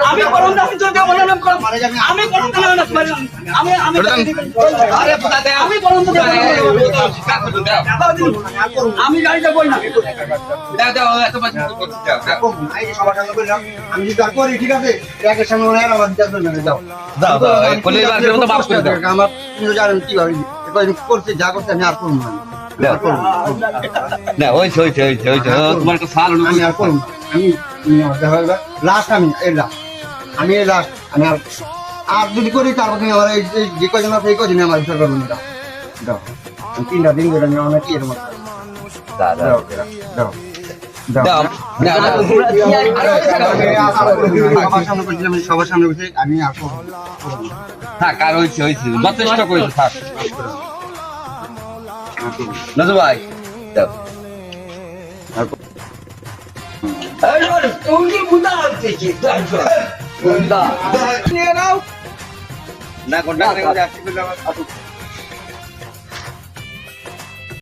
আমি করুন না তোর কে বললাম করুন আমি করুন না আমি আরে আমি করুন তো আমি গাড়িতে কই না দাও দাও এত বাজে দাও এই যে সবার সামনে বললাম আমি যদি আর করি ঠিক আছে একের সামনে ওরা আর আমার দিতে না দাও দাও দাও এই কলির বাসের মতো মাফ করে দাও আমার তুমি জানেন কি ভাবে কয়েকদিন করছে যা করছে আমি আর করব না না ওই তোমার একটা সাল আমি আর করব আমি লাস্ট আমি এই লাস্ট আমি এই লাস্ট আমি আর যদি করি তারপর তুমি আমার এই যে কয়জন আছে এই কয়জন আমার বিচার করবেন দাও দাও আমি 3টা দিন ধরে আমি অনেক কি এর মতো দাও দাও দাও দাও না সবার সামনে বসে আমি আর করব থাক আর হইছে যথেষ্ট করেছে থাক নাজু ভাই দাও এই তুমি বুঝা আসছে বুঝা নিয়ে নাও না কোনটা করে আসছে